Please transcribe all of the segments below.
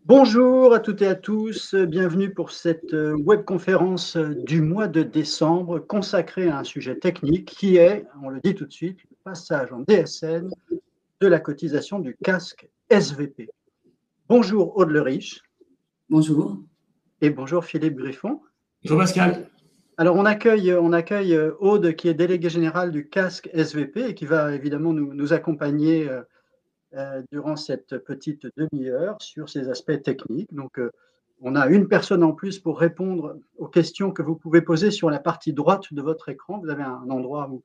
Bonjour à toutes et à tous, bienvenue pour cette webconférence du mois de décembre consacrée à un sujet technique qui est, on le dit tout de suite, le passage en DSN de la cotisation du casque SVP. Bonjour Aude Le Riche. Bonjour. Et bonjour Philippe Griffon. Bonjour Pascal. Alors on accueille Aude qui est déléguée générale du casque SVP et qui va évidemment nous accompagner durant cette petite demi-heure sur ces aspects techniques. Donc, on a une personne en plus pour répondre aux questions que vous pouvez poser sur la partie droite de votre écran. Vous avez un endroit où,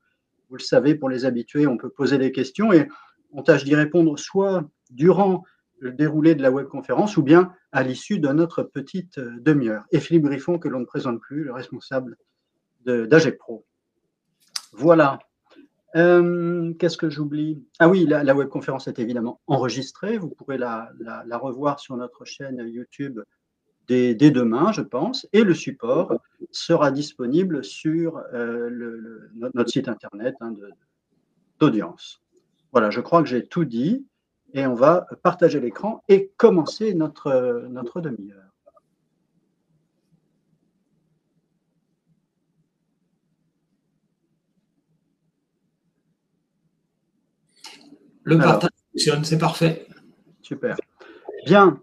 vous le savez, pour les habitués, on peut poser des questions et on tâche d'y répondre soit durant le déroulé de la webconférence ou bien à l'issue de notre petite demi-heure. Et Philippe Griffon, que l'on ne présente plus, le responsable d'AGEPro. Voilà. Qu'est-ce que j'oublie? Ah oui, la webconférence est évidemment enregistrée. Vous pourrez la revoir sur notre chaîne YouTube dès demain, je pense. Et le support sera disponible sur notre site internet d'audience. Voilà, je crois que j'ai tout dit. Et on va partager l'écran et commencer notre demi-heure. Le partage fonctionne, c'est parfait. Super. Bien.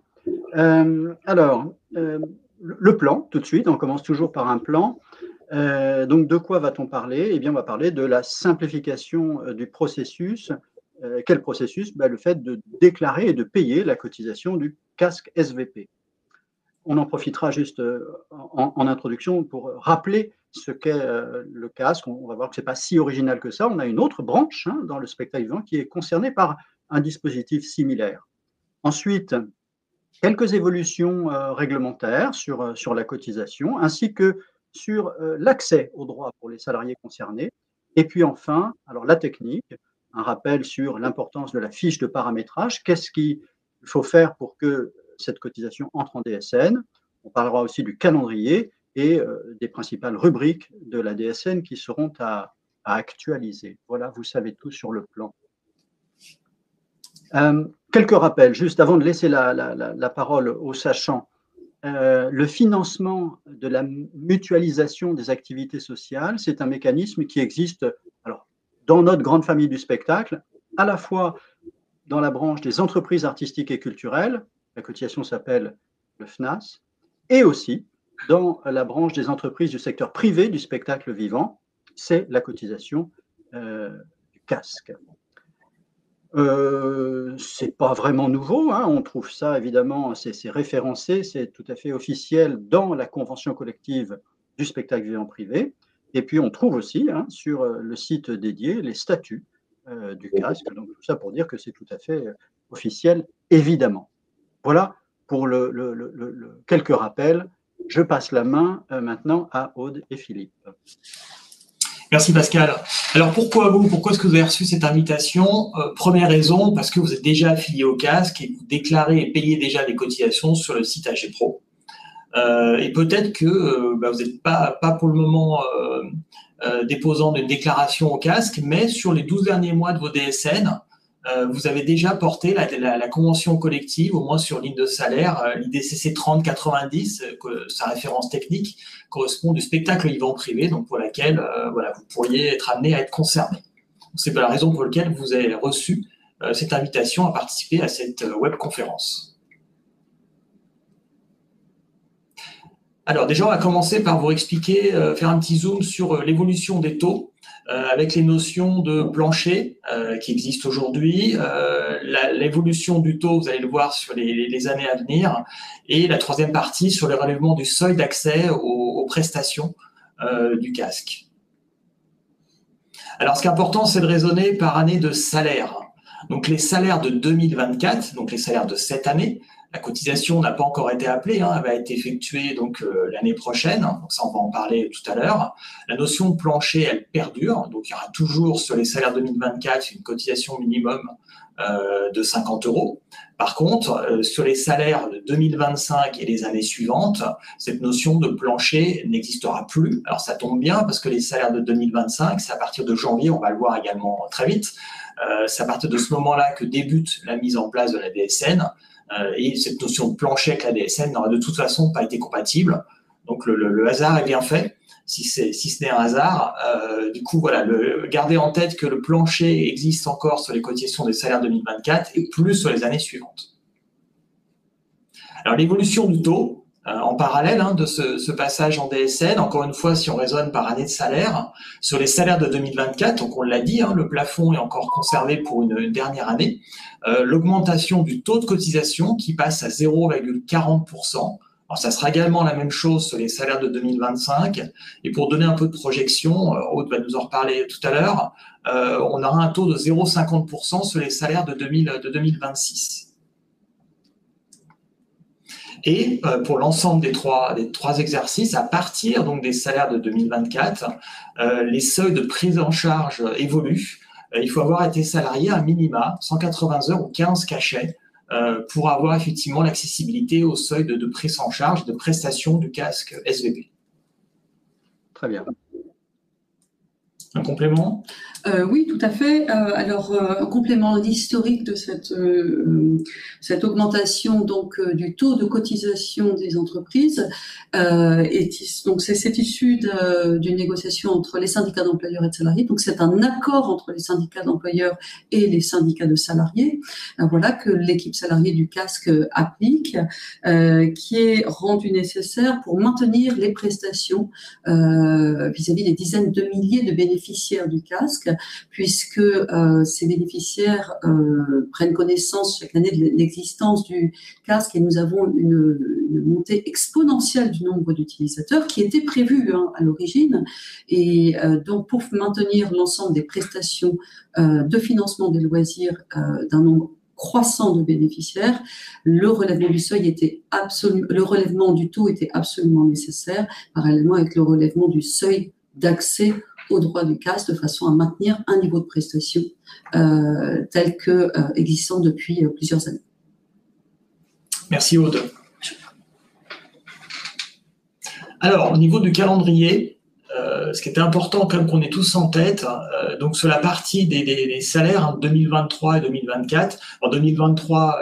Alors, le plan, tout de suite, on commence toujours par un plan. Donc, de quoi va-t-on parler? Eh bien, on va parler de la simplification du processus. Quel processus? Le fait de déclarer et de payer la cotisation du casque SVP. On en profitera juste en introduction pour rappeler ce qu'est le casque. On va voir que ce n'est pas si original que ça. On a une autre branche dans le spectacle vivant qui est concernée par un dispositif similaire. Ensuite, quelques évolutions réglementaires sur la cotisation, ainsi que sur l'accès aux droits pour les salariés concernés. Et puis enfin, alors la technique, un rappel sur l'importance de la fiche de paramétrage. Qu'est-ce qu'il faut faire pour que cette cotisation entre en DSN? On parlera aussi du calendrier et des principales rubriques de la DSN qui seront à actualiser. Voilà, vous savez tout sur le plan. Quelques rappels, juste avant de laisser la parole aux sachants. Le financement de la mutualisation des activités sociales, c'est un mécanisme qui existe dans notre grande famille du spectacle, à la fois dans la branche des entreprises artistiques et culturelles, la cotisation s'appelle le FNAS, et aussi dans la branche des entreprises du secteur privé du spectacle vivant, c'est la cotisation du casque. C'est pas vraiment nouveau, on trouve ça évidemment, c'est référencé, c'est tout à fait officiel dans la convention collective du spectacle vivant privé. Et puis on trouve aussi sur le site dédié les statuts du casque. Donc tout ça pour dire que c'est tout à fait officiel, évidemment. Voilà pour quelques rappels. Je passe la main maintenant à Aude et Philippe. Merci Pascal. Alors pourquoi vous? Pourquoi est-ce que vous avez reçu cette invitation? Première raison, parce que vous êtes déjà affilié au casque et vous déclarez et payez déjà des cotisations sur le site AGEPro. Et peut-être que vous n'êtes pas pour le moment déposant d'une déclaration au casque, mais sur les 12 derniers mois de vos DSN, vous avez déjà porté la convention collective, au moins sur ligne de salaire, l'IDCC 3090, sa référence technique, correspond du spectacle vivant privé, donc pour laquelle vous pourriez être amené à être concerné. C'est la raison pour laquelle vous avez reçu cette invitation à participer à cette webconférence. Alors déjà, on va commencer par vous expliquer, faire un petit zoom sur l'évolution des taux, avec les notions de plancher qui existent aujourd'hui, l'évolution du taux, vous allez le voir sur les années à venir, et la troisième partie sur le relèvement du seuil d'accès aux prestations du casque. Alors, ce qui est important, c'est de raisonner par année de salaire. Donc, les salaires de 2024, donc les salaires de cette année, la cotisation n'a pas encore été appelée, elle va être effectuée donc l'année prochaine, donc ça on va en parler tout à l'heure. La notion de plancher, elle perdure, donc il y aura toujours sur les salaires 2024 une cotisation minimum de 50 €. Par contre, sur les salaires de 2025 et les années suivantes, cette notion de plancher n'existera plus. Alors ça tombe bien parce que les salaires de 2025, c'est à partir de janvier, on va le voir également très vite, c'est à partir de ce moment-là que débute la mise en place de la DSN, et cette notion de plancher avec la DSN n'aura de toute façon pas été compatible. Donc le hasard est bien fait. Si ce n'est un hasard, du coup, voilà, gardez en tête que le plancher existe encore sur les cotisations des salaires 2024 et plus sur les années suivantes. Alors, l'évolution du taux, en parallèle de ce passage en DSN, encore une fois, si on raisonne par année de salaire, sur les salaires de 2024, donc on l'a dit, le plafond est encore conservé pour une dernière année, l'augmentation du taux de cotisation qui passe à 0,40%. Alors, ça sera également la même chose sur les salaires de 2025. Et pour donner un peu de projection, Aude va nous en reparler tout à l'heure, on aura un taux de 0,50% sur les salaires de 2026. Et pour l'ensemble des trois exercices, à partir donc des salaires de 2024, les seuils de prise en charge évoluent. Il faut avoir été salarié à minima 180 heures ou 15 cachets pour avoir effectivement l'accessibilité au seuil de prise en charge de prestation du casque SVP. Très bien. Un complément ? Oui, tout à fait. Alors, un complément historique de cette augmentation donc du taux de cotisation des entreprises c'est issu d'une négociation entre les syndicats d'employeurs et de salariés. Donc, c'est un accord entre les syndicats d'employeurs et les syndicats de salariés. Voilà que l'équipe salariée du casque applique, qui est rendu nécessaire pour maintenir les prestations vis-à-vis des dizaines de milliers de bénéficiaires du casque, puisque ces bénéficiaires prennent connaissance chaque année de l'existence du casque et nous avons une montée exponentielle du nombre d'utilisateurs qui était prévue à l'origine. Et donc, pour maintenir l'ensemble des prestations de financement des loisirs d'un nombre croissant de bénéficiaires, le relèvement du seuil le relèvement du taux était absolument nécessaire, parallèlement avec le relèvement du seuil d'accès au droit du casque, de façon à maintenir un niveau de prestation tel que existant depuis plusieurs années. Merci Aude. Alors, au niveau du calendrier, ce qui était important quand même qu'on ait tous en tête, donc sur la partie des salaires 2023 et 2024. En 2023,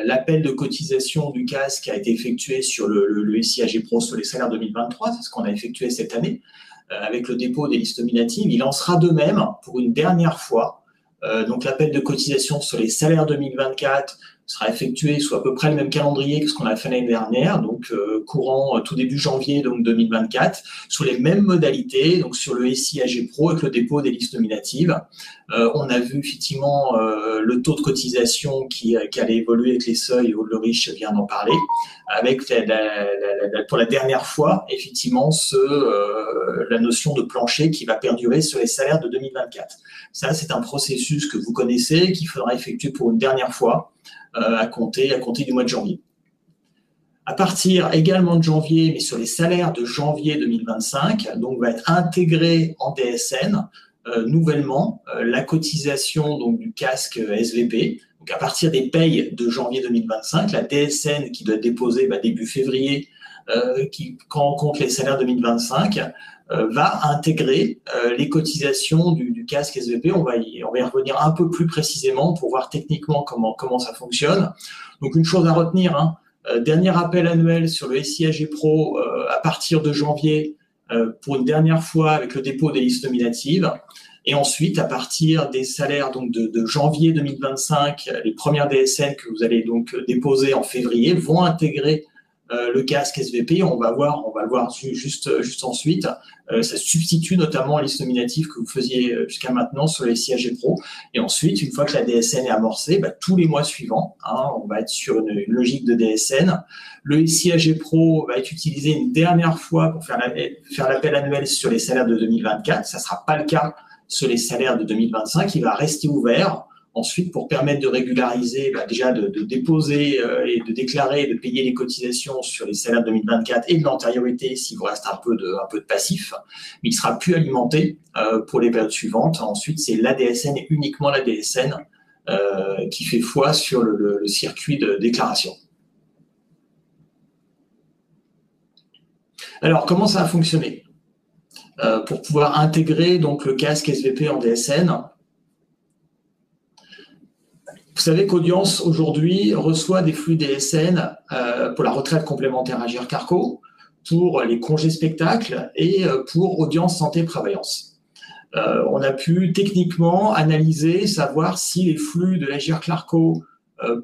l'appel de cotisation du casque a été effectué sur le SIAG Pro sur les salaires 2023, c'est ce qu'on a effectué cette année. Avec le dépôt des listes nominatives, il en sera de même pour une dernière fois. Donc l'appel de cotisation sur les salaires 2024 sera effectué sous à peu près le même calendrier que ce qu'on a fait l'année dernière, donc courant tout début janvier donc 2024, sous les mêmes modalités, donc sur le SIAG Pro avec le dépôt des listes nominatives. On a vu effectivement le taux de cotisation qui allait évoluer avec les seuils, Aude Le Riche vient d'en parler, avec pour la dernière fois effectivement la notion de plancher qui va perdurer sur les salaires de 2024. Ça, c'est un processus que vous connaissez, qu'il faudra effectuer pour une dernière fois à compter du mois de janvier. À partir également de janvier, mais sur les salaires de janvier 2025, donc va être intégré en DSN nouvellement la cotisation donc, du casque SVP. Donc à partir des payes de janvier 2025, la DSN qui doit être déposée début février, quand on compte les salaires 2025, va intégrer les cotisations du casque SVP. On va y revenir un peu plus précisément pour voir techniquement comment ça fonctionne. Donc une chose à retenir, dernier appel annuel sur le SIAG Pro à partir de janvier pour une dernière fois avec le dépôt des listes nominatives. Et ensuite, à partir des salaires donc de janvier 2025, les premières DSN que vous allez donc déposer en février vont intégrer le casque SVP. On va le voir juste ensuite. Ça substitue notamment les listes nominatives que vous faisiez jusqu'à maintenant sur les SIAG Pro. Et ensuite, une fois que la DSN est amorcée, tous les mois suivants, on va être sur une logique de DSN. Le SIAG Pro va être utilisé une dernière fois pour faire l'appel annuel sur les salaires de 2024. Ça ne sera pas le cas sur les salaires de 2025. Il va rester ouvert. Ensuite, pour permettre de régulariser, déjà de déposer et de déclarer, de payer les cotisations sur les salaires de 2024 et de l'antériorité s'il vous reste un peu de passif, mais il ne sera plus alimenté pour les périodes suivantes. Ensuite, c'est la DSN et uniquement la DSN qui fait foi sur le circuit de déclaration. Alors, comment ça a fonctionné pour pouvoir intégrer donc le casque SVP en DSN? Vous savez qu'Audience, aujourd'hui, reçoit des flux DSN pour la retraite complémentaire Agir Carco, pour les congés spectacles et pour Audience Santé Prévoyance. On a pu techniquement analyser, savoir si les flux de l'Agir Carco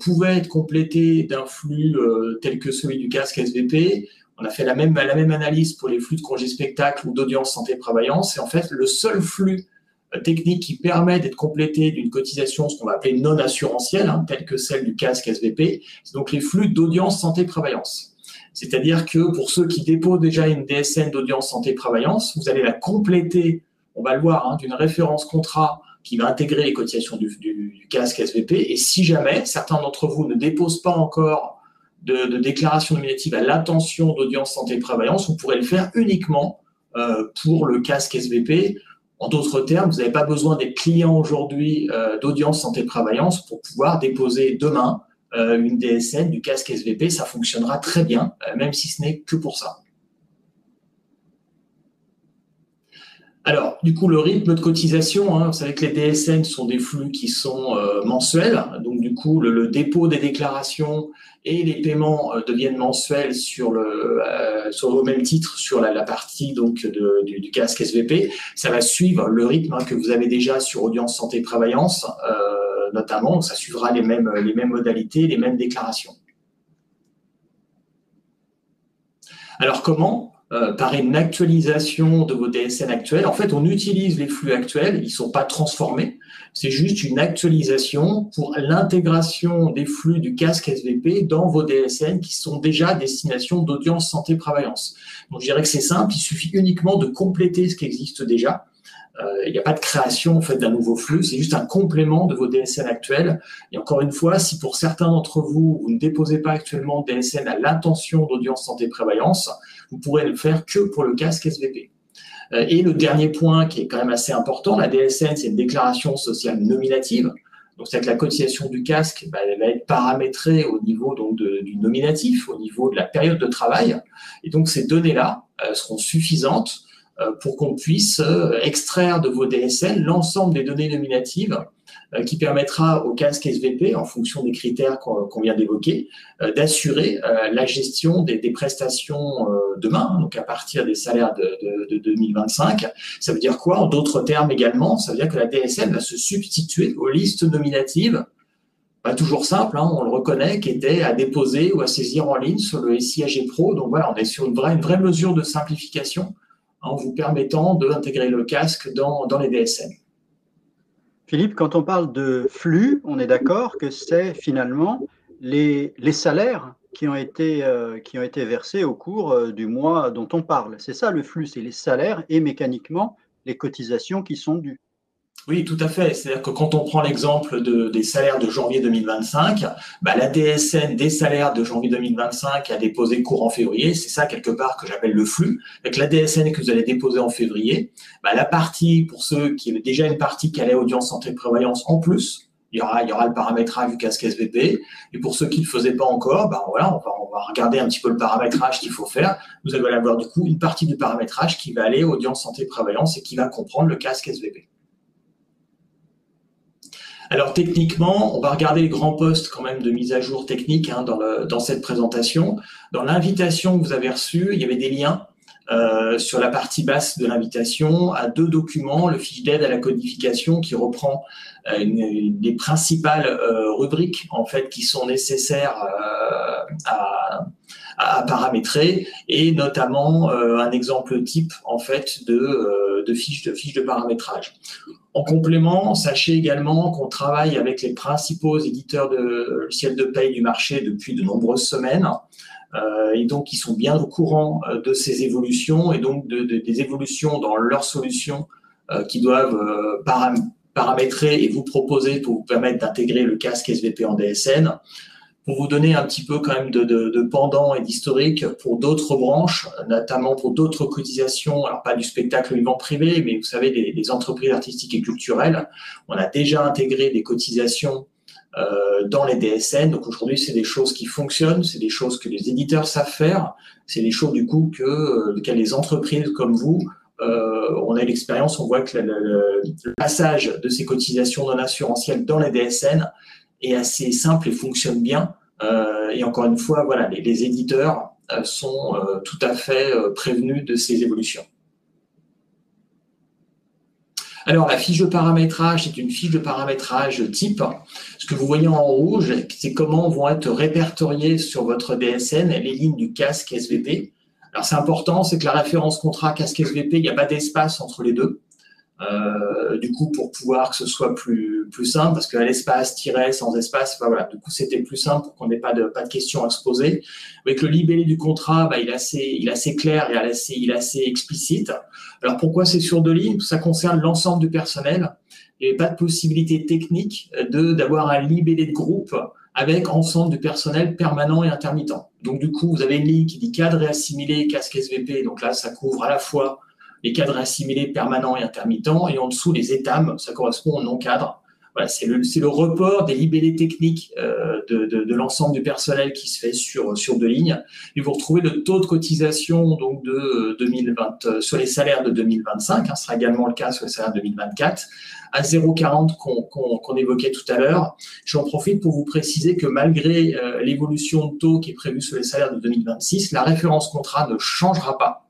pouvaient être complétés d'un flux tel que celui du casque SVP. On a fait la même analyse pour les flux de congés spectacles ou d'Audience Santé Prévoyance. Et en fait, le seul flux technique qui permet d'être complété d'une cotisation, ce qu'on va appeler non assurantielle, telle que celle du casque SVP, c'est donc les flux d'Audience Santé Prévoyance. C'est-à-dire que pour ceux qui déposent déjà une DSN d'Audience Santé Prévoyance, vous allez la compléter, on va le voir, d'une référence contrat qui va intégrer les cotisations du casque SVP. Et si jamais certains d'entre vous ne déposent pas encore de déclaration nominative à l'intention d'Audience Santé Prévoyance, vous pourrez le faire uniquement pour le casque SVP. En d'autres termes, vous n'avez pas besoin d'être client aujourd'hui d'Audience Santé Prévoyance pour pouvoir déposer demain une DSN du casque SVP. Ça fonctionnera très bien, même si ce n'est que pour ça. Alors, du coup, le rythme de cotisation, vous savez que les DSN sont des flux qui sont mensuels. Donc, du coup, le dépôt des déclarations et les paiements deviennent mensuels sur au même titre sur la partie donc du casque SVP. Ça va suivre le rythme que vous avez déjà sur Audience Santé Prévoyance, notamment. Ça suivra les mêmes modalités, les mêmes déclarations. Alors, comment ? Par une actualisation de vos DSN actuels. En fait, on utilise les flux actuels, ils ne sont pas transformés. C'est juste une actualisation pour l'intégration des flux du casque SVP dans vos DSN qui sont déjà à destination d'Audience Santé Prévoyance. Donc, je dirais que c'est simple, il suffit uniquement de compléter ce qui existe déjà. Il n'y a pas de création en fait d'un nouveau flux, c'est juste un complément de vos DSN actuels. Et encore une fois, si pour certains d'entre vous, vous ne déposez pas actuellement de DSN à l'intention d'Audience Santé Prévoyance, vous pourrez le faire que pour le casque SVP. Et le dernier point qui est quand même assez important, la DSN, c'est une déclaration sociale nominative. Donc, c'est que la cotisation du casque, elle va être paramétrée au niveau donc, du nominatif, au niveau de la période de travail. Et donc, ces données-là seront suffisantes pour qu'on puisse extraire de vos DSN l'ensemble des données nominatives qui permettra au casque SVP, en fonction des critères qu'on vient d'évoquer, d'assurer la gestion des prestations demain, donc à partir des salaires de 2025. Ça veut dire quoi? En d'autres termes également, ça veut dire que la DSN va se substituer aux listes nominatives, pas toujours simple, on le reconnaît, qui étaient à déposer ou à saisir en ligne sur le SIAG Pro. Donc voilà, on est sur une vraie mesure de simplification en vous permettant d'intégrer le casque dans les DSN. Philippe, quand on parle de flux, on est d'accord que c'est finalement les salaires qui ont été versés au cours du mois dont on parle. C'est ça le flux, c'est les salaires et mécaniquement les cotisations qui sont dues. Oui, tout à fait. C'est-à-dire que quand on prend l'exemple des salaires de janvier 2025, la DSN des salaires de janvier 2025 a déposé courant février. C'est ça, quelque part, que j'appelle le flux. Avec la DSN que vous allez déposer en février, la partie, pour ceux qui avaient déjà une partie qui allait à Audience Santé Prévoyance en plus, il y aura le paramétrage du casque SVP. Et pour ceux qui ne le faisaient pas encore, voilà, on va regarder un petit peu le paramétrage qu'il faut faire. Vous allez avoir du coup une partie du paramétrage qui va aller à Audience Santé Prévoyance et qui va comprendre le casque SVP. Alors techniquement, on va regarder les grands postes quand même de mise à jour technique dans cette présentation. Dans l'invitation que vous avez reçue, il y avait des liens sur la partie basse de l'invitation à 2 documents, le fiche d'aide à la codification qui reprend les principales rubriques en fait qui sont nécessaires à paramétrer et notamment un exemple type en fait de fiche de paramétrage. En complément, sachez également qu'on travaille avec les principaux éditeurs de logiciels de paye du marché depuis de nombreuses semaines et donc ils sont bien au courant de ces évolutions et donc des évolutions dans leurs solutions qui doivent paramétrer et vous proposer pour vous permettre d'intégrer le casque SVP en DSN. pour vous donner un petit peu quand même de pendant et d'historique pour d'autres branches, notamment pour d'autres cotisations, alors pas du spectacle vivant privé, mais vous savez, des entreprises artistiques et culturelles. On a déjà intégré des cotisations dans les DSN. Donc aujourd'hui, c'est des choses qui fonctionnent, c'est des choses que les éditeurs savent faire, c'est des choses du coup que les entreprises comme vous, on a l'expérience, on voit que le passage de ces cotisations non assurantielles dans les DSN est assez simple et fonctionne bien. Et encore une fois, voilà, les éditeurs sont tout à fait prévenus de ces évolutions. Alors, la fiche de paramétrage, c'est une fiche de paramétrage type. Ce que vous voyez en rouge, c'est comment vont être répertoriées sur votre DSN les lignes du casque SVP. Alors, c'est important, c'est que la référence contrat casque SVP, il n'y a pas d'espace entre les deux. Du coup, pour pouvoir que ce soit plus simple, parce qu'à l'espace, tiret, sans espace, bah voilà, du coup, c'était plus simple pour qu'on n'ait pas de questions à se poser. Avec le libellé du contrat, bah, il est assez clair et il est assez explicite. Alors, pourquoi c'est sur 2 lignes? Ça concerne l'ensemble du personnel. Il n'y avait pas de possibilité technique d'avoir un libellé de groupe avec ensemble du personnel permanent et intermittent. Donc, du coup, vous avez une ligne qui dit cadre et assimilé, casque SVP. Donc là, ça couvre à la fois les cadres assimilés permanents et intermittents, et en dessous, les étames, ça correspond au non-cadre. Voilà, c'est le report des libellés techniques de l'ensemble du personnel qui se fait sur 2 lignes. Et vous retrouvez le taux de cotisation donc de 2020 sur les salaires de 2025, ce sera également le cas sur les salaires de 2024, à 0,40 qu'on évoquait tout à l'heure. J'en profite pour vous préciser que malgré l'évolution de taux qui est prévue sur les salaires de 2026, la référence contrat ne changera pas.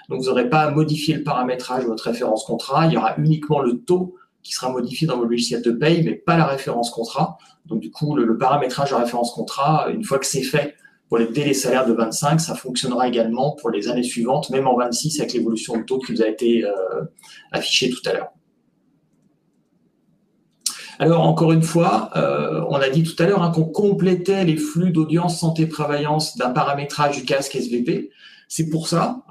Donc, vous n'aurez pas à modifier le paramétrage de votre référence contrat. Il y aura uniquement le taux qui sera modifié dans vos logiciels de paye, mais pas la référence contrat. Donc, du coup, le paramétrage de référence contrat, une fois que c'est fait dès les salaires de 25, ça fonctionnera également pour les années suivantes, même en 26 avec l'évolution de taux qui vous a été affichée tout à l'heure. Alors, encore une fois, on a dit tout à l'heure qu'on complétait les flux d'audience santé-prévoyance d'un paramétrage du casque SVP. C'est pour ça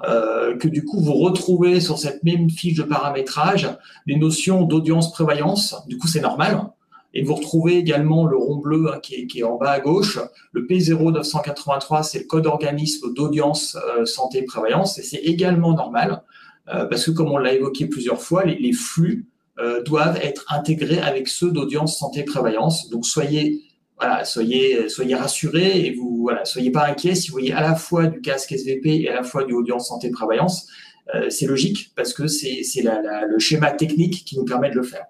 que du coup, vous retrouvez sur cette même fiche de paramétrage les notions d'audience-prévoyance. Du coup, c'est normal. Et vous retrouvez également le rond bleu qui est en bas à gauche. Le P0983, c'est le code organisme d'audience santé-prévoyance. Et c'est également normal parce que, comme on l'a évoqué plusieurs fois, les flux doivent être intégrés avec ceux d'audience santé-prévoyance. Donc, soyez rassurés et soyez pas inquiets si vous voyez à la fois du casque SVP et à la fois du audience santé prévoyance. C'est logique parce que c'est le schéma technique qui nous permet de le faire.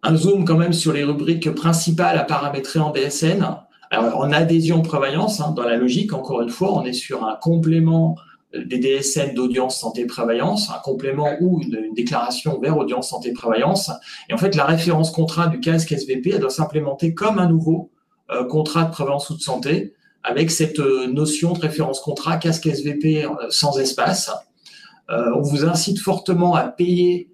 Un zoom quand même sur les rubriques principales à paramétrer en DSN. Alors, en adhésion prévoyance, dans la logique, encore une fois, on est sur un complément des DSN d'audience santé prévoyance, un complément ou une déclaration vers audience santé prévoyance. Et en fait, la référence contrat du casque SVP, elle doit s'implémenter comme un nouveau contrat de prévoyance ou de santé avec cette notion de référence contrat casque SVP sans espace. On vous incite fortement à payer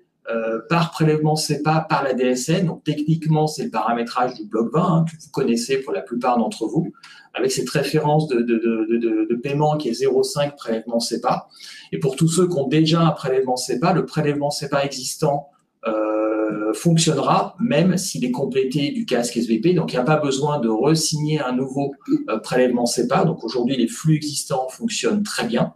par prélèvement CEPA par la DSN. Donc, techniquement, c'est le paramétrage du bloc 20 que vous connaissez pour la plupart d'entre vous, avec cette référence de paiement qui est 0,5 prélèvement CEPA. Et pour tous ceux qui ont déjà un prélèvement CEPA, le prélèvement CEPA existant fonctionnera même s'il est complété du casque SVP. Donc, il n'y a pas besoin de re-signer un nouveau prélèvement CEPA. Donc, aujourd'hui, les flux existants fonctionnent très bien.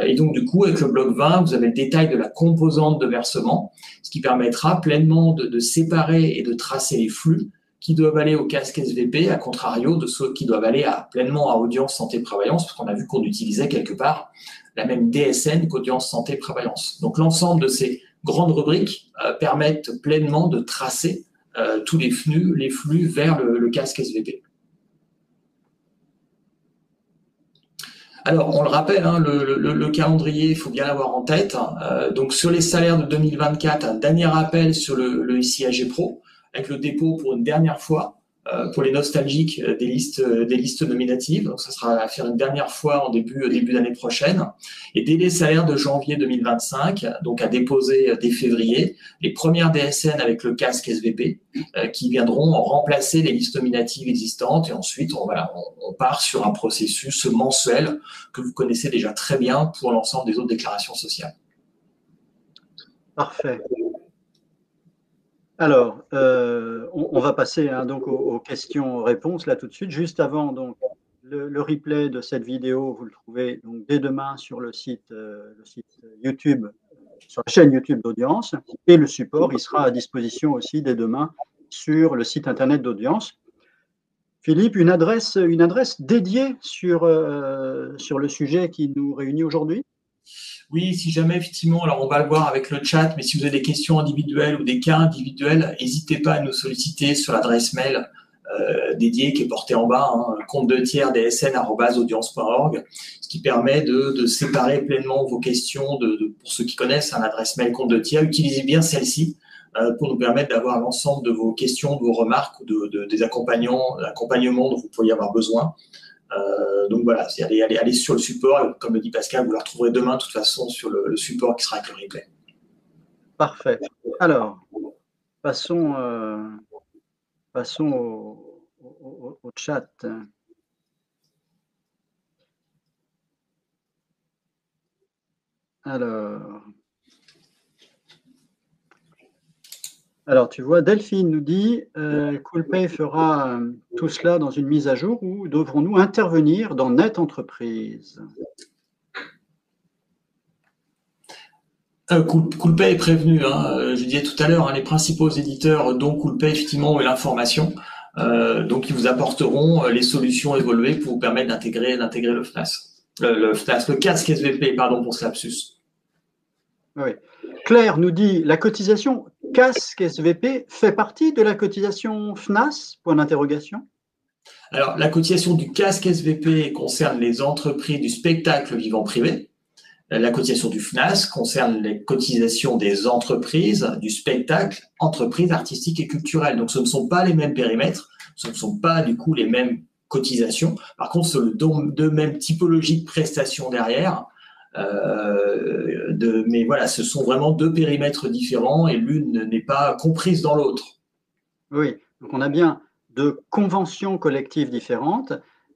Et donc, du coup, avec le bloc 20, vous avez le détail de la composante de versement, ce qui permettra pleinement de séparer et de tracer les flux qui doivent aller au casque SVP, à contrario de ceux qui doivent aller pleinement à audience santé prévoyance, parce qu'on a vu qu'on utilisait quelque part la même DSN qu'audience santé prévoyance. Donc, l'ensemble de ces grandes rubriques permettent pleinement de tracer tous les flux vers le casque SVP. Alors, on le rappelle, le calendrier, il faut bien l'avoir en tête. Donc, sur les salaires de 2024, un dernier rappel sur le SIAG Pro, avec le dépôt pour une dernière fois, pour les nostalgiques des listes nominatives. Donc, ça sera à faire une dernière fois en début d'année prochaine. Et dès les salaires de janvier 2025, donc à déposer dès février, les premières DSN avec le casque SVP qui viendront remplacer les listes nominatives existantes. Et ensuite, on part sur un processus mensuel que vous connaissez déjà très bien pour l'ensemble des autres déclarations sociales. Parfait. Alors, on va passer hein, donc aux questions-réponses là tout de suite. Juste avant, donc, le replay de cette vidéo, vous le trouvez donc dès demain sur le site YouTube, sur la chaîne YouTube d'Audience, et le support, il sera à disposition aussi dès demain sur le site internet d'Audience. Philippe, une adresse dédiée sur le sujet qui nous réunit aujourd'hui? Oui, si jamais, effectivement, alors on va le voir avec le chat, mais si vous avez des questions individuelles ou des cas individuels, n'hésitez pas à nous solliciter sur l'adresse mail dédiée qui est portée en bas, hein, compte2tiers-dsn@audience.org, ce qui permet de séparer pleinement vos questions pour ceux qui connaissent hein, l'adresse mail compte 2 tiers. Utilisez bien celle-ci pour nous permettre d'avoir l'ensemble de vos questions, de vos remarques ou des accompagnements dont vous pourriez avoir besoin. Donc voilà, allez sur le support, comme le dit Pascal, vous la retrouverez demain de toute façon sur le support qui sera avec le replay. Parfait. Alors, passons au chat. Alors, tu vois, Delphine nous dit Coolpay fera tout cela dans une mise à jour ou devrons-nous intervenir dans Net Entreprise? Coolpay est prévenu. Hein, je disais tout à l'heure, hein, les principaux éditeurs, dont Coolpay, effectivement, ont l'information. Donc, ils vous apporteront les solutions évoluées pour vous permettre d'intégrer le FNAS. Le casque SVP, pardon pour ce lapsus. Oui. Claire nous dit la cotisation casque SVP fait partie de la cotisation FNAS? Point d'interrogation. Alors, la cotisation du casque SVP concerne les entreprises du spectacle vivant privé. La cotisation du FNAS concerne les cotisations des entreprises du spectacle, entreprises artistiques et culturelles. Donc, ce ne sont pas les mêmes périmètres, ce ne sont pas du coup les mêmes cotisations. Par contre, ce sont deux mêmes typologies de prestations derrière. Mais voilà, ce sont vraiment deux périmètres différents et l'une n'est pas comprise dans l'autre. Oui, donc on a bien deux conventions collectives différentes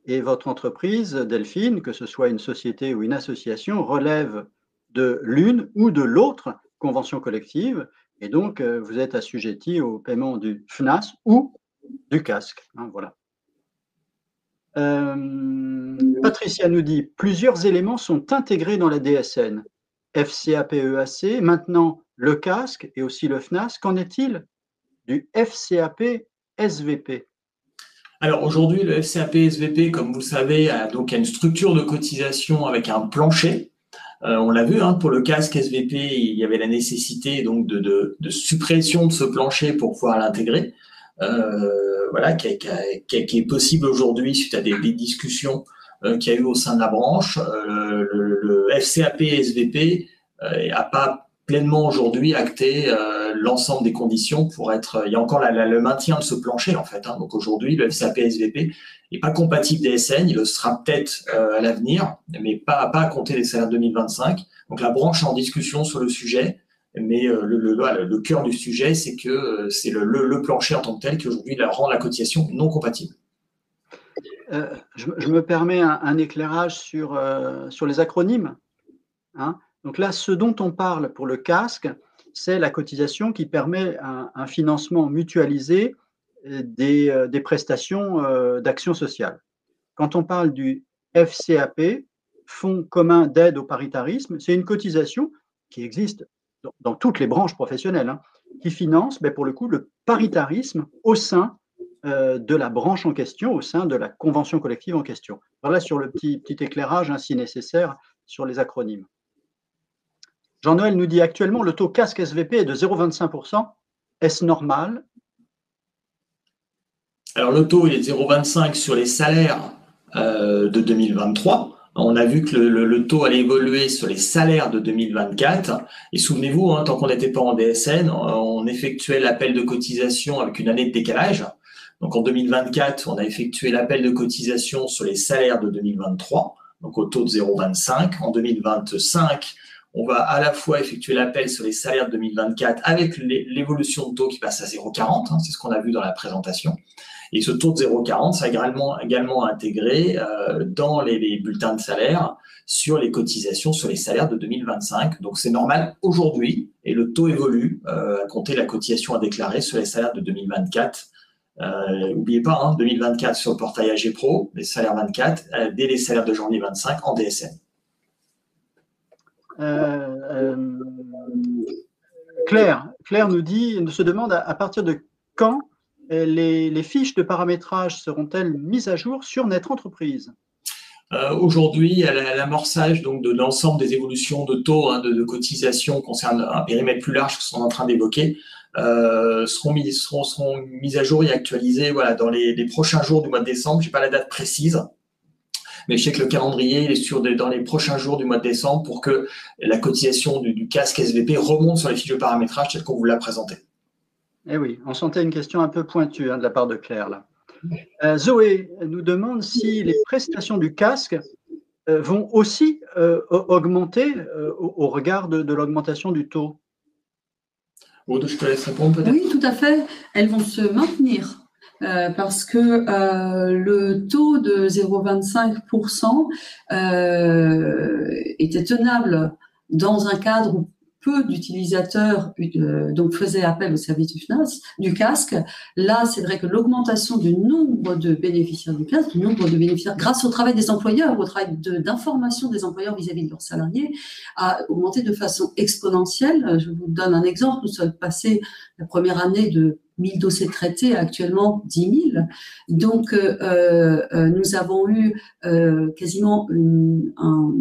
et votre entreprise, Delphine, que ce soit une société ou une association, relève de l'une ou de l'autre convention collective et donc vous êtes assujetti au paiement du FNAS ou du casque. Hein, voilà. Patricia nous dit plusieurs éléments sont intégrés dans la DSN. FCAP-EAC, maintenant le casque et aussi le FNAS. Qu'en est-il du FCAP-SVP? Alors aujourd'hui, le FCAP-SVP, comme vous le savez, a une structure de cotisation avec un plancher. On l'a vu, hein, pour le casque SVP, il y avait la nécessité donc de suppression de ce plancher pour pouvoir l'intégrer. Voilà, qui est possible aujourd'hui suite à des discussions qu'il y a eu au sein de la branche. Le FCAP SVP n'a pas pleinement aujourd'hui acté l'ensemble des conditions pour être. Il y a encore le maintien de ce plancher en fait. Hein. Donc aujourd'hui, le FCAP SVP n'est pas compatible DSN. Il le sera peut-être à l'avenir, mais pas à compter des salaires 2025. Donc la branche est en discussion sur le sujet. Mais le cœur du sujet, c'est que c'est le plancher en tant que tel qui aujourd'hui rend la cotisation non compatible. Je me permets un éclairage sur les acronymes. Hein. Donc là, ce dont on parle pour le casque, c'est la cotisation qui permet un financement mutualisé des prestations d'action sociale. Quand on parle du FCAP, Fonds commun d'aide au paritarisme, c'est une cotisation qui existe dans toutes les branches professionnelles, hein, qui finance, pour le coup, le paritarisme au sein de la branche en question, au sein de la convention collective en question. Voilà sur le petit éclairage, hein, si nécessaire, sur les acronymes. Jean-Noël nous dit actuellement le taux casque SVP est de 0,25%. Est-ce normal? Alors le taux il est de 0,25 sur les salaires de 2023. On a vu que le taux allait évoluer sur les salaires de 2024. Et souvenez-vous, hein, tant qu'on n'était pas en DSN, on effectuait l'appel de cotisation avec une année de décalage. Donc en 2024, on a effectué l'appel de cotisation sur les salaires de 2023, donc au taux de 0,25. En 2025, on va à la fois effectuer l'appel sur les salaires de 2024 avec l'évolution de taux qui passe à 0,40, c'est ce qu'on a vu dans la présentation. Et ce taux de 0,40 sera également intégré dans les bulletins de salaire sur les cotisations sur les salaires de 2025. Donc c'est normal aujourd'hui, et le taux évolue à compter la cotisation à déclarer sur les salaires de 2024. N'oubliez pas, 2024 sur le portail AG Pro, les salaires 24, dès les salaires de janvier 25 en DSN. Claire nous se demande à partir de quand les fiches de paramétrage seront-elles mises à jour sur Notre Entreprise? Aujourd'hui, l'amorçage donc de l'ensemble des évolutions de taux de cotisation concernant un périmètre plus large que ce qu'on est en train d'évoquer seront mises à jour et actualisées dans les prochains jours du mois de décembre. Je n'ai pas la date précise, mais je sais que le calendrier il est dans les prochains jours du mois de décembre pour que la cotisation du casque SVP remonte sur les fiches de paramétrage telles qu'on vous l'a présenté. Eh oui, on sentait une question un peu pointue de la part de Claire là. Zoé nous demande si les prestations du casque vont aussi augmenter au regard de l'augmentation du taux. Aude, je te laisse répondre peut-être. Oui, tout à fait. Elles vont se maintenir parce que le taux de 0,25% était tenable dans un cadre où peu d'utilisateurs donc faisaient appel au service du casque. Là, c'est vrai que l'augmentation du nombre de bénéficiaires du casque, du nombre de bénéficiaires grâce au travail des employeurs, au travail d'information des employeurs vis-à-vis de leurs salariés, a augmenté de façon exponentielle. Je vous donne un exemple. Nous sommes passés la première année de 1000 dossiers traités à actuellement 10 000. Donc, nous avons eu quasiment un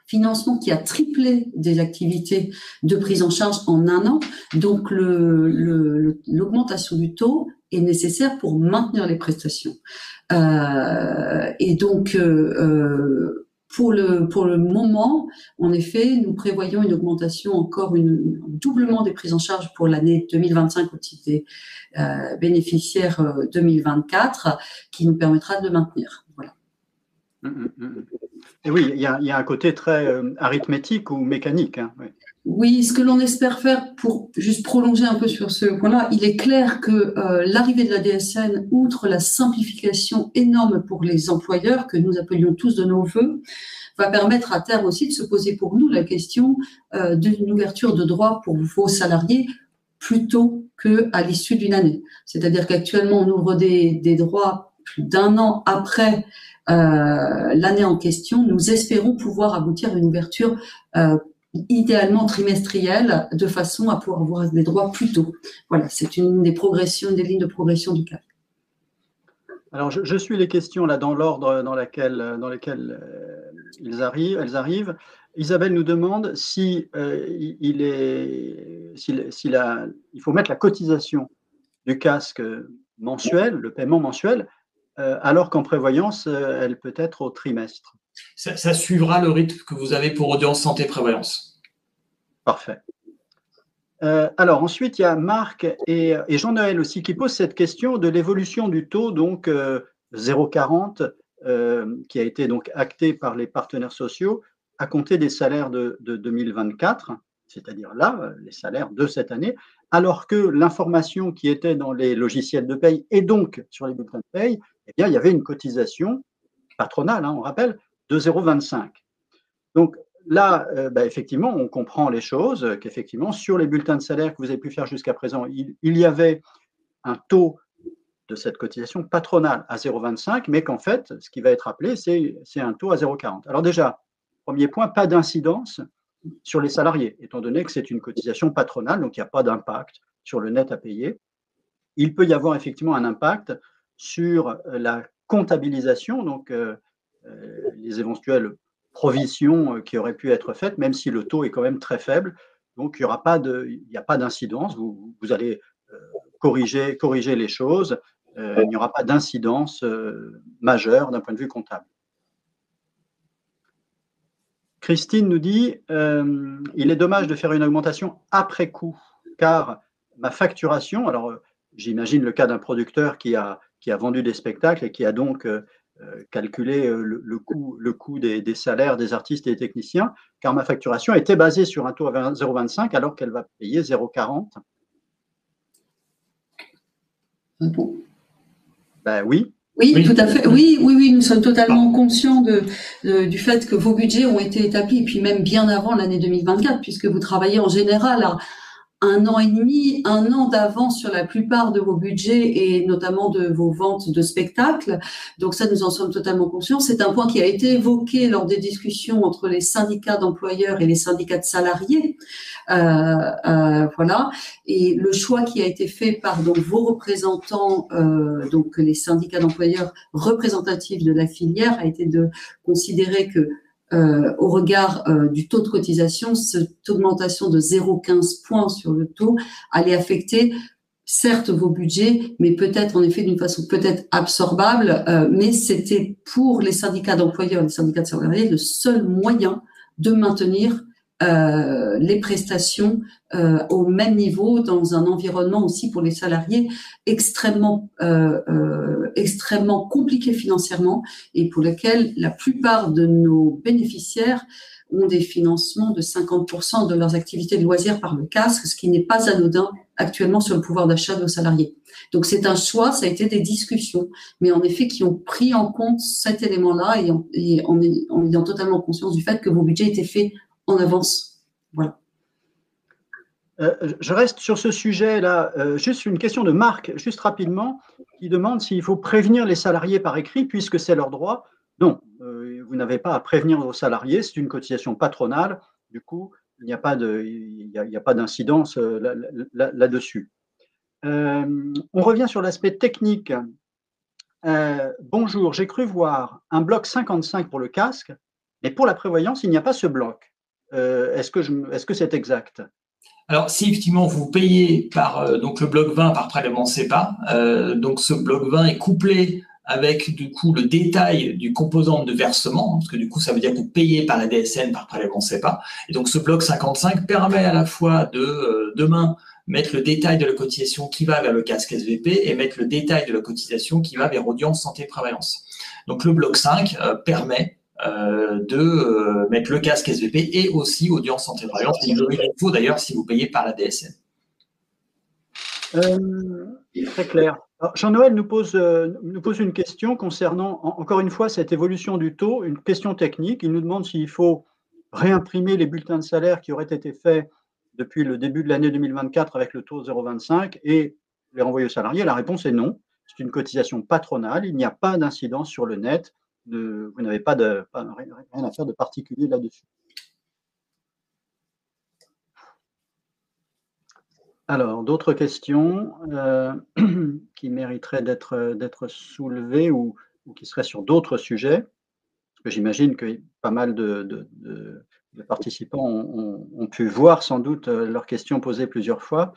financement qui a triplé des activités de prise en charge en un an. Donc, l'augmentation du taux est nécessaire pour maintenir les prestations. Et donc, pour le moment, en effet, nous prévoyons une augmentation encore, un doublement des prises en charge pour l'année 2025 au titre des bénéficiaires 2024, qui nous permettra de maintenir. Voilà. Et oui, il y a un côté très arithmétique ou mécanique. Oui. Oui, ce que l'on espère faire, pour juste prolonger un peu sur ce point-là, il est clair que l'arrivée de la DSN, outre la simplification énorme pour les employeurs, que nous appelions tous de nos voeux, va permettre à terme aussi de se poser pour nous la question d'une ouverture de droits pour vos salariés plutôt qu'à l'issue d'une année. C'est-à-dire qu'actuellement, on ouvre des droits plus d'un an après l'année en question. Nous espérons pouvoir aboutir à une ouverture idéalement trimestrielle, de façon à pouvoir avoir des droits plus tôt. Voilà, c'est une des lignes de progression du CAC. Alors, je suis les questions là dans l'ordre dans lesquels elles arrivent. Isabelle nous demande si il faut mettre la cotisation du casque mensuel, le paiement mensuel, alors qu'en prévoyance, elle peut être au trimestre. Ça suivra le rythme que vous avez pour Audience Santé Prévoyance. Parfait. Alors ensuite, il y a Marc et Jean-Noël aussi qui posent cette question de l'évolution du taux, donc 0,40, qui a été donc acté par les partenaires sociaux à compter des salaires de 2024, c'est-à-dire là, les salaires de cette année, alors que l'information qui était dans les logiciels de paye et donc sur les bulletins de paye, eh bien, il y avait une cotisation patronale, on rappelle, de 0,25. Donc là, effectivement, on comprend les choses, qu'effectivement, sur les bulletins de salaire que vous avez pu faire jusqu'à présent, il y avait un taux de cette cotisation patronale à 0,25, mais qu'en fait, ce qui va être appelé, c'est un taux à 0,40. Alors déjà, premier point, pas d'incidence sur les salariés, étant donné que c'est une cotisation patronale, donc il n'y a pas d'impact sur le net à payer. Il peut y avoir effectivement un impact sur la comptabilisation, donc les éventuelles provisions qui auraient pu être faites, même si le taux est quand même très faible. Donc, il n'y a pas d'incidence. Vous allez corriger les choses. Il n'y aura pas d'incidence majeure d'un point de vue comptable. Christine nous dit il est dommage de faire une augmentation après coup, car ma facturation, alors j'imagine le cas d'un producteur qui a vendu des spectacles et qui a donc calculer le coût des salaires des artistes et des techniciens, car ma facturation était basée sur un taux à 0,25 alors qu'elle va payer 0,40. Bon. Ben oui. Oui, tout à fait. Oui, nous sommes totalement conscients du fait que vos budgets ont été établis, et puis même bien avant l'année 2024, puisque vous travaillez en général à 1 an et demi, 1 an d'avance sur la plupart de vos budgets et notamment de vos ventes de spectacles. Donc ça, nous en sommes totalement conscients. C'est un point qui a été évoqué lors des discussions entre les syndicats d'employeurs et les syndicats de salariés. Voilà. Et le choix qui a été fait par donc vos représentants, donc les syndicats d'employeurs représentatifs de la filière, a été de considérer que au regard du taux de cotisation, cette augmentation de 0,15 points sur le taux allait affecter certes vos budgets, mais peut-être en effet d'une façon peut-être absorbable, mais c'était pour les syndicats d'employeurs, les syndicats de salariés, le seul moyen de maintenir les prestations au même niveau dans un environnement aussi pour les salariés extrêmement compliqué financièrement et pour lequel la plupart de nos bénéficiaires ont des financements de 50% de leurs activités de loisirs par le casque, ce qui n'est pas anodin actuellement sur le pouvoir d'achat de nos salariés. Donc c'est un choix, ça a été des discussions, mais en effet qui ont pris en compte cet élément-là et en ayant totalement conscience du fait que vos budgets étaient faits en avance. Voilà. Je reste sur ce sujet-là. Juste une question de Marc, juste rapidement, qui demande s'il faut prévenir les salariés par écrit puisque c'est leur droit. Non, vous n'avez pas à prévenir vos salariés, c'est une cotisation patronale. Du coup, il n'y a pas d'incidence là-dessus. On revient sur l'aspect technique. Bonjour, j'ai cru voir un bloc 55 pour le casque, mais pour la prévoyance, il n'y a pas ce bloc. Est-ce que c'est exact? Alors, si effectivement vous payez par donc le bloc 20 par prélèvement CEPA, donc ce bloc 20 est couplé avec du coup le détail du composant de versement, parce que du coup ça veut dire que vous payez par la DSN par prélèvement CEPA. Et donc ce bloc 55 permet à la fois de demain mettre le détail de la cotisation qui va vers le casque SVP et mettre le détail de la cotisation qui va vers Audience Santé Prévoyance. Donc le bloc 5 permet de mettre le casque SVP et aussi Audience Santé Prévoyance. Il faut d'ailleurs si vous payez par la DSN. Très clair. Jean-Noël nous pose une question concernant, encore une fois, cette évolution du taux, une question technique. Il nous demande s'il faut réimprimer les bulletins de salaire qui auraient été faits depuis le début de l'année 2024 avec le taux 0,25 et les renvoyer aux salariés. La réponse est non. C'est une cotisation patronale. Il n'y a pas d'incidence sur le net. Vous n'avez rien à faire de particulier là-dessus. Alors, d'autres questions qui mériteraient d'être soulevées ou qui seraient sur d'autres sujets? Parce que j'imagine que pas mal de participants ont pu voir sans doute leurs questions posées plusieurs fois.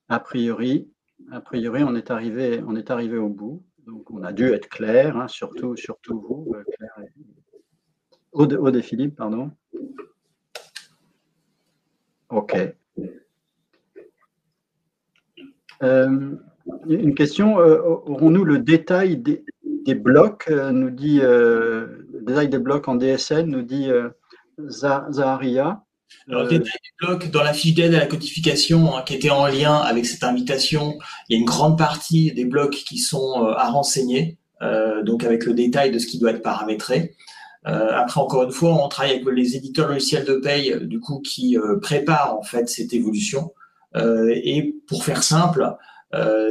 A priori, on est arrivé au bout. Donc, on a dû être clair, hein, surtout vous, Claire et Aude et Philippe, pardon. OK. Une question, aurons-nous le détail des blocs, nous dit le détail des blocs en DSN, nous dit Zaharia. Alors, le détail des blocs, dans la fiche d'aide à la codification qui était en lien avec cette invitation, il y a une grande partie des blocs qui sont à renseigner, donc avec le détail de ce qui doit être paramétré. Après, encore une fois, on travaille avec les éditeurs logiciels de paye, du coup, qui préparent en fait cette évolution. Et pour faire simple,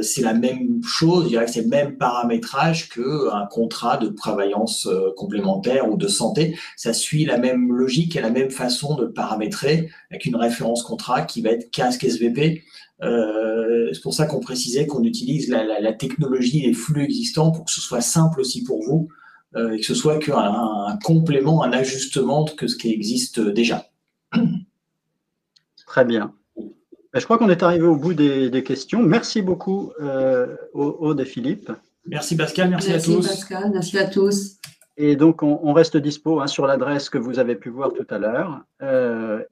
c'est la même chose, je dirais que c'est le même paramétrage qu'un contrat de prévoyance complémentaire ou de santé. Ça suit la même logique et la même façon de le paramétrer avec une référence contrat qui va être casque SVP. C'est pour ça qu'on précisait qu'on utilise la technologie, les flux existants pour que ce soit simple aussi pour vous et que ce soit qu'un complément, un ajustement que ce qui existe déjà. Très bien. Je crois qu'on est arrivé au bout des questions. Merci beaucoup, Aude et Philippe. Merci Pascal, merci à tous. Merci Pascal, merci à tous. Et donc, on reste dispo hein, sur l'adresse que vous avez pu voir tout à l'heure.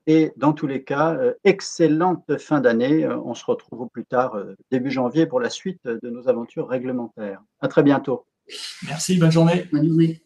Et dans tous les cas, excellente fin d'année. On se retrouve au plus tard, début janvier, pour la suite de nos aventures réglementaires. À très bientôt. Merci, bonne journée. Bonne journée.